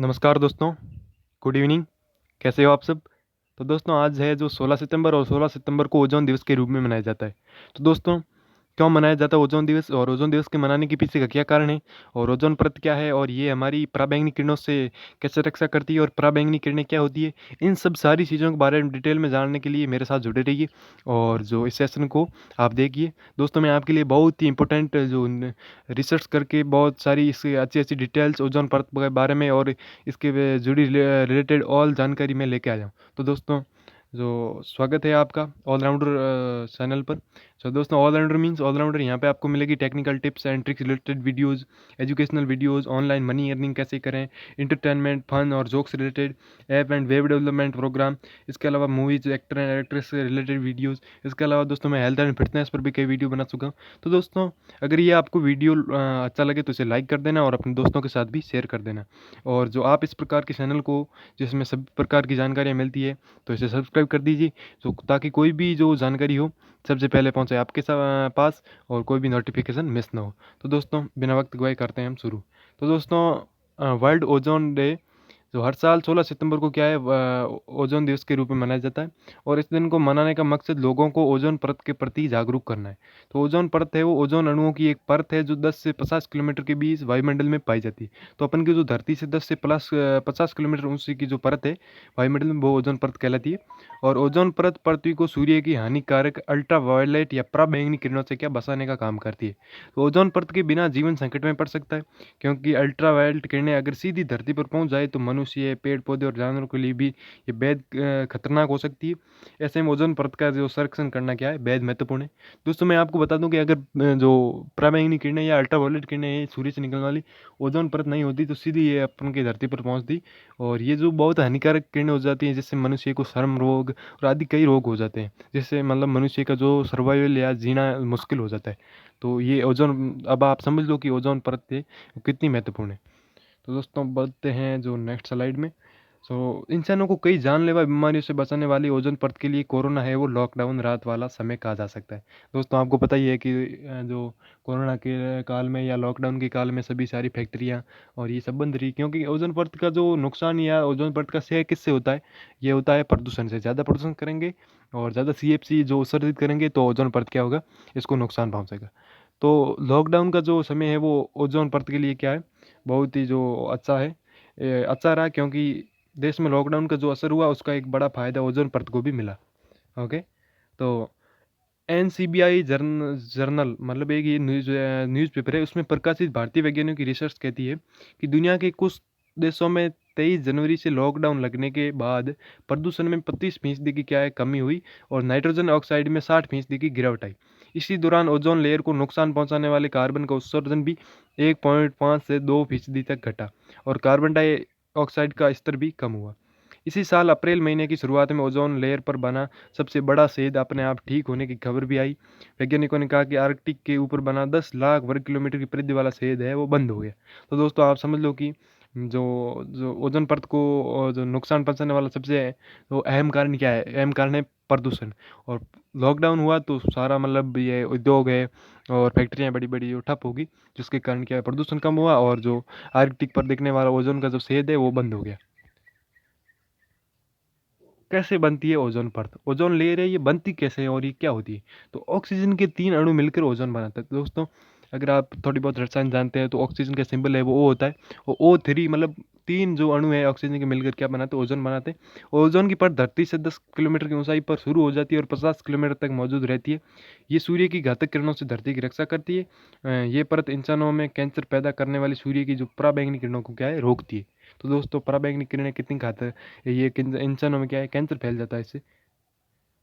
नमस्कार दोस्तों, good evening. कैसे हो आप सब? तो दोस्तों आज है जो 16 सितंबर और 16 सितंबर को ओज़ोन दिवस के रूप में मनाया जाता है। तो दोस्तों क्यों मनाया जाता है ओज़ोन दिवस और ओज़ोन दिवस के मनाने के पीछे का क्या कारण है और ओज़ोन परत क्या है और ये हमारी पराबैंगनी किरणों से कैसे रक्षा करती है और पराबैंगनी किरणें क्या होती है, इन सब सारी चीज़ों के बारे में डिटेल में जानने के लिए मेरे साथ जुड़े रहिए और जो इस सेशन को आप देखिए। दोस्तों मैं आपके लिए बहुत ही इंपॉर्टेंट जो रिसर्च करके बहुत सारी इसकी अच्छी-अच्छी डिटेल्स ओज़ोन परत के बारे में और इसके जुड़ी रिलेटेड ऑल जानकारी मैं लेके आया हूँ। तो दोस्तों जो स्वागत है आपका ऑलराउंडर चैनल पर। सो दोस्तों ऑलराउंडर मीन्स ऑलराउंडर, यहाँ पे आपको मिलेगी technical tips and tricks related videos, educational videos, online money earning कैसे करें, इंटरटेनमेंट फन और jokes related, app and web development program, इसके अलावा मूवीज एक्टर एंड एक्ट्रेस से रिलेटेड वीडियोज़। इसके अलावा दोस्तों मैं हेल्थ एंड फिटनेस पर भी कई वीडियो बना चुका हूँ। तो दोस्तों अगर ये आपको वीडियो अच्छा लगे तो इसे लाइक कर देना और अपने दोस्तों के साथ भी शेयर कर देना। और जो आप इस प्रकार के चैनल को जिसमें सभी प्रकार की जानकारियाँ मिलती है तो इसे सब्सक्राइब कर दीजिए, तो ताकि कोई भी जो जानकारी हो सबसे पहले पहुंचे आपके पास और कोई भी नोटिफिकेशन मिस ना हो। तो दोस्तों बिना वक्त गवाए करते हैं हम शुरू। तो दोस्तों वर्ल्ड ओजोन डे जो हर साल 16 सितंबर को क्या है ओजोन दिवस के रूप में मनाया जाता है और इस दिन को मनाने का मकसद लोगों को ओजोन परत के प्रति जागरूक करना है। तो ओजोन परत है वो ओजोन अणुओं की एक परत है जो 10 से 50 किलोमीटर के बीच वायुमंडल में पाई जाती है। तो अपन की जो धरती से 10 से प्लस 50 किलोमीटर ऊंची की जो परत है वायुमंडल में, वो ओजोन परत कहलाती है। और ओजोन परत पृथ्वी को सूर्य की हानिकारक अल्ट्रावायलेट या पराबैंगनी किरणों से क्या बचाने का काम करती है। तो ओजोन परत के बिना जीवन संकट में पड़ सकता है, क्योंकि अल्ट्रावायलेट किरणें अगर सीधी धरती पर पहुंच जाए तो मनुष्य, पेड़ पौधे और जानवरों के लिए भी ये बेहद खतरनाक हो सकती है। ऐसे में ओजोन परत का जो संरक्षण करना क्या है बेहद महत्वपूर्ण है। दोस्तों मैं आपको बता दूं कि अगर जो पराबैंगनी किरणें या अल्ट्रावायलेट किरणें हैं सूर्य से निकलने वाली, ओजोन परत नहीं होती तो सीधी ये अपन की धरती पर पहुंचती और ये जो बहुत हानिकारक किरणें हो जाती हैं जिससे मनुष्य को चर्म रोग और आदि कई रोग हो जाते हैं, जिससे मतलब मनुष्य का जो सर्वाइवल या जीना मुश्किल हो जाता है। तो ये ओजोन, अब आप समझ लो कि ओजोन परत है वो कितनी महत्वपूर्ण है। तो दोस्तों बढ़ते हैं जो नेक्स्ट स्लाइड में। सो इंसानों को कई जानलेवा बीमारियों से बचाने वाली ओजोन परत के लिए कोरोना है वो लॉकडाउन रात वाला समय कहा जा सकता है। दोस्तों आपको पता ही है कि जो कोरोना के काल में या लॉकडाउन के काल में सभी सारी फैक्ट्रियां और ये सब बंद रही, क्योंकि ओजोन परत का जो नुकसान या ओजोन परत का क्षय किससे होता है, ये होता है प्रदूषण से। ज़्यादा प्रदूषण करेंगे और ज़्यादा सीएफसी जो उत्सर्जित करेंगे तो ओजोन परत क्या होगा, इसको नुकसान पहुंचेगा। तो लॉकडाउन का जो समय है वो ओजोन परत के लिए क्या है, बहुत ही जो अच्छा है, अच्छा रहा, क्योंकि देश में लॉकडाउन का जो असर हुआ उसका एक बड़ा फायदा ओजोन परत को भी मिला। ओके। तो एनसीबीआई जर्नल मतलब एक ये न्यूज़पेपर है, उसमें प्रकाशित भारतीय वैज्ञानिकों की रिसर्च कहती है कि दुनिया के कुछ देशों में 23 जनवरी से लॉकडाउन लगने के बाद प्रदूषण में 25% की क्या है कमी हुई और नाइट्रोजन ऑक्साइड में 60% की गिरावट आई। इसी दौरान ओजोन लेयर को नुकसान पहुंचाने वाले कार्बन का उत्सर्जन भी 1.5 से 2% तक घटा और कार्बन डाइऑक्साइड का स्तर भी कम हुआ। इसी साल अप्रैल महीने की शुरुआत में ओजोन लेयर पर बना सबसे बड़ा छेद अपने आप ठीक होने की खबर भी आई। वैज्ञानिकों ने कहा कि आर्कटिक के ऊपर बना 10 लाख वर्ग किलोमीटर की परिधि वाला छेद है वो बंद हो गया। तो दोस्तों आप समझ लो कि जो जो ओजोन परत को जो नुकसान पहुंचाने वाला सबसे तो अहम कारण क्या है, अहम कारण है प्रदूषण। और लॉकडाउन हुआ तो सारा मतलब ये उद्योग है और फैक्ट्रियाँ बड़ी बड़ी वो ठप होगी, जिसके कारण क्या है प्रदूषण कम हुआ और जो आर्कटिक पर दिखने वाला ओजोन का जो छेद है वो बंद हो गया। कैसे बनती है ओजोन परत, ओजोन लेयर है ये बनती कैसे है और ये क्या होती है? तो ऑक्सीजन के 3 अणु मिलकर ओजोन बनाते हैं। तो दोस्तों अगर आप थोड़ी बहुत रसायन जानते हैं तो ऑक्सीजन का सिंबल है वो ओ होता है और O3 मतलब 3 जो अणु है ऑक्सीजन के मिलकर क्या बनाते हैं, ओजोन बनाते हैं। ओजोन की परत धरती से 10 किलोमीटर की ऊंचाई पर शुरू हो जाती है और 50 किलोमीटर तक मौजूद रहती है। ये सूर्य की घातक किरणों से धरती की रक्षा करती है। ये परत इंसानों में कैंसर पैदा करने वाली सूर्य की जो पराबैंगनी किरणों को क्या है रोकती है। तो दोस्तों पराबैंगनी किरणें कितनी घातक, ये इंसानों में क्या है कैंसर फैल जाता है इससे।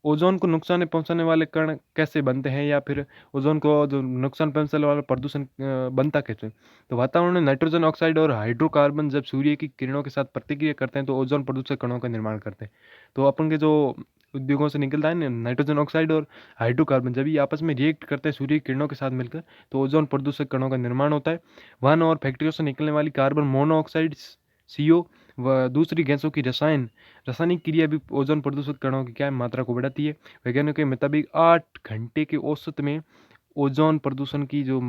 ओजोन को नुकसान पहुंचाने वाले कण कैसे बनते हैं या फिर ओजोन को जो नुकसान पहुंचाने वाला प्रदूषण बनता कैसे? तो वातावरण में नाइट्रोजन ऑक्साइड और हाइड्रोकार्बन जब सूर्य की किरणों के साथ प्रतिक्रिया करते हैं तो ओजोन प्रदूषक कणों का निर्माण करते हैं। तो अपन के जो उद्योगों से निकलता है ना नाइट्रोजन ऑक्साइड और हाइड्रोकार्बन, जब ये आपस में रिएक्ट करते हैं सूर्य की किरणों के साथ मिलकर तो ओजोन प्रदूषक कणों का निर्माण होता है। वाहन और फैक्ट्रियों से निकलने वाली कार्बन मोनोऑक्साइड CO व दूसरी गैसों की रासायनिक क्रिया भी ओजोन प्रदूषित कणों की क्या है मात्रा को बढ़ाती है। वैज्ञानिकों के मुताबिक 8 घंटे के औसत में ओजोन प्रदूषण की जो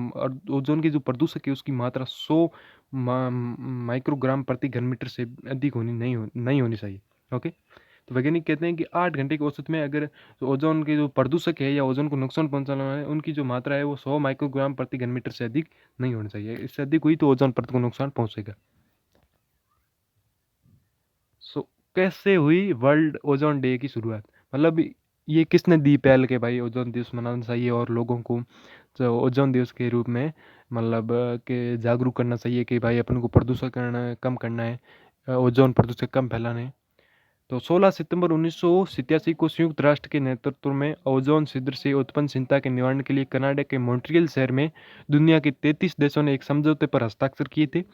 ओजोन की जो प्रदूषक है उसकी मात्रा 100 माइक्रोग्राम प्रति घन मीटर से अधिक नहीं होनी चाहिए। ओके, तो वैज्ञानिक कहते हैं कि 8 घंटे के औसत में अगर ओजोन के जो प्रदूषक है या ओजोन को नुकसान पहुंचाने वाले उनकी जो मात्रा है वो 100 माइक्रोग्राम प्रति घन मीटर से अधिक नहीं होनी चाहिए। इससे अधिक हुई तो ओजोन परत को नुकसान पहुंचेगा। सो कैसे हुई वर्ल्ड ओजोन डे की शुरुआत? मतलब ये किसने दी पहल के भाई ओजोन दिवस मनाना चाहिए और लोगों को जो ओजोन दिवस के रूप में मतलब के जागरूक करना चाहिए कि भाई अपन को प्रदूषण करना कम करना है, ओजोन प्रदूषण कम फैलाना है। तो 16 सितंबर 1987 को संयुक्त राष्ट्र के नेतृत्व में ओजोन छिद्र से उत्पन्न चिंता के निवारण के लिए कनाडा के मॉन्ट्रियल शहर में दुनिया के 33 देशों ने एक समझौते पर हस्ताक्षर किए थे।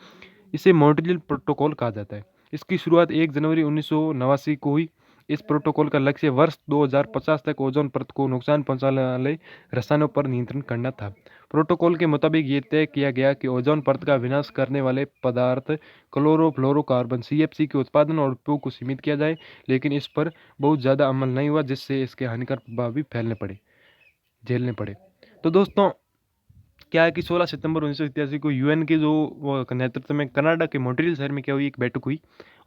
इसे मॉन्ट्रियल प्रोटोकॉल कहा जाता है। इसकी शुरुआत 1 जनवरी 1989 को हुई। इस प्रोटोकॉल का लक्ष्य वर्ष 2050 तक ओजोन परत को नुकसान पहुंचाने वाले रसायनों पर नियंत्रण करना था। प्रोटोकॉल के मुताबिक ये तय किया गया कि ओजोन परत का विनाश करने वाले पदार्थ क्लोरोफ्लोरोकार्बन सीएफसी के उत्पादन और उपयोग को सीमित किया जाए, लेकिन इस पर बहुत ज़्यादा अमल नहीं हुआ जिससे इसके हानिकारक प्रभाव भी झेलने पड़े। तो दोस्तों क्या है कि 16 सितंबर 1987 को यूएन के जो वो नेतृत्व में कनाडा के मॉन्ट्रियल शहर में क्या हुई, एक बैठक हुई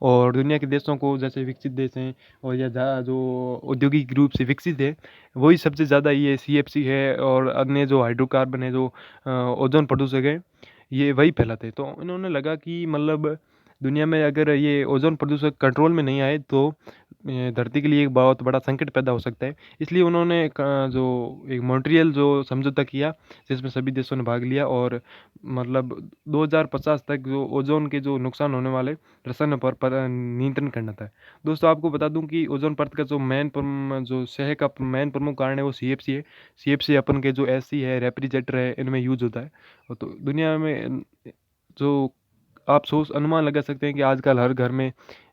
और दुनिया के देशों को जैसे विकसित देश हैं और या जो औद्योगिक रूप से विकसित है वही सबसे ज़्यादा ये सीएफसी है और अन्य जो हाइड्रोकार्बन है जो ओजोन प्रदूषक है ये वही फैलाते हैं। तो इन्होंने लगा कि मतलब दुनिया में अगर ये ओजोन प्रदूषक कंट्रोल में नहीं आए तो धरती के लिए एक बहुत बड़ा संकट पैदा हो सकता है। इसलिए उन्होंने जो एक मॉन्ट्रियल जो समझौता किया जिसमें सभी देशों ने भाग लिया और मतलब 2050 तक जो ओजोन के जो नुकसान होने वाले रसायनों पर नियंत्रण करना था। दोस्तों आपको बता दूं कि ओजोन परत का जो जो शह का मेन प्रमुख कारण है वो सीएफसी है। सीएफसी अपन के जो एसी है रेफ्रिजरेटर है इनमें यूज होता है। तो दुनिया में जो आप सोच अनुमान लगा सकते हैं कि आजकल हर घर में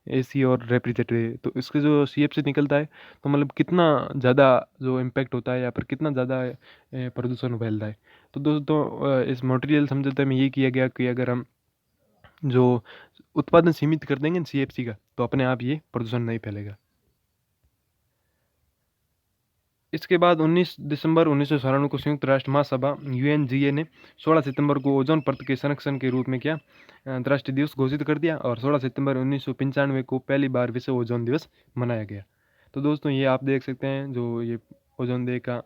एसी और रेफ्रिजरेटर है, तो इसके जो सीएफसी निकलता है तो मतलब कितना ज़्यादा जो इम्पैक्ट होता है या फिर कितना ज़्यादा प्रदूषण फैलता है। तो दोस्तों इस मॉन्ट्रियल समझौते में ये किया गया कि अगर हम जो उत्पादन सीमित कर देंगे सीएफसी का तो अपने आप ये प्रदूषण नहीं फैलेगा। इसके बाद 19 दिसंबर 1994 को संयुक्त राष्ट्र महासभा यूएनजीए ने 16 सितंबर को ओजोन परत के संरक्षण के रूप में क्या अंतर्राष्ट्रीय दिवस घोषित कर दिया और 16 सितंबर 1995 को पहली बार विश्व ओजोन दिवस मनाया गया। तो दोस्तों ये आप देख सकते हैं जो ये ओजोन डे का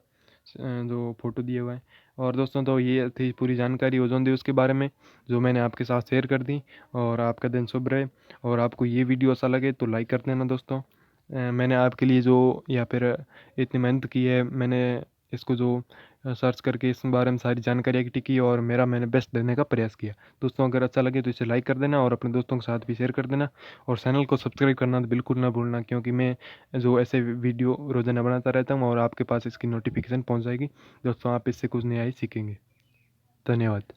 जो फोटो दिया हुआ है। और दोस्तों तो ये थी पूरी जानकारी ओजोन दिवस के बारे में जो मैंने आपके साथ शेयर कर दी। और आपका दिन शुभ रहे और आपको ये वीडियो अच्छा लगे तो लाइक कर देना दोस्तों। मैंने आपके लिए जो या फिर इतनी मेहनत की है, मैंने इसको जो सर्च करके इस बारे में सारी जानकारी इकट्ठी की और मैंने बेस्ट देने का प्रयास किया। दोस्तों अगर अच्छा लगे तो इसे लाइक कर देना और अपने दोस्तों के साथ भी शेयर कर देना और चैनल को सब्सक्राइब करना तो बिल्कुल ना भूलना क्योंकि मैं जो ऐसे वीडियो रोज़ाना बनाता रहता हूँ और आपके पास इसकी नोटिफिकेशन पहुँच जाएगी। दोस्तों आप इससे कुछ नया ही सीखेंगे। धन्यवाद।